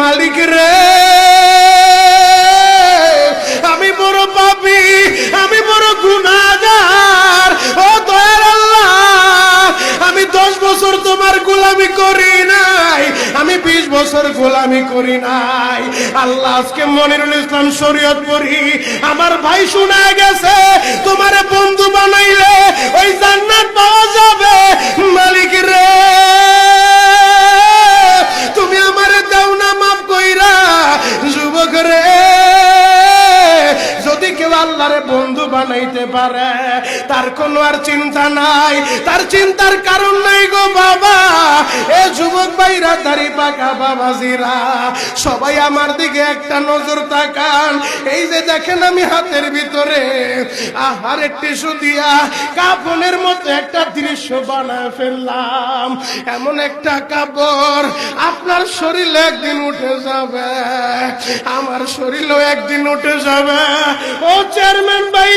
মালিক রে, আমি বড় পাপী, আমি বড় গুনাহগার। ও দয়ার আল্লাহ, আমি 10 বছর তোমার গোলামি করি নাই, আমি 20 বছর গোলামি করি নাই। আল্লাহ, আজকে মনিরুল ইসলাম শরীয়তপুরী আমার ভাই শোনা গেছে তোমারে বন্ধু বানাইলে ওই জান্নাত পাওয়া যাবে। মালিক রে, তুমি আমারে দাও না মাফ কইরা। যুবক রে, যদি কেউ আল্লাহরে বন্ধু বানাইতে পারে তার কোনো আর চিন্তা নাই, তার চিন্তার কারণ নাই গো বাবা। এ যুবক ভাইরা, দাড়ি পাকা বাবাজিরা, সবাই আমার দিকে একটা নজর তাকান। এই যে দেখেন আমি হাতের ভিতরে আহারে টিস্যু দিয়া কাফনের মতো একটা দৃশ্য বানায় ফেললাম। এমন একটা কাপড় আপনার শরীরে একদিন উঠে যাবে, আমার শরীরেও একদিন উঠে যাবে। ও চেয়ারম্যান ভাই।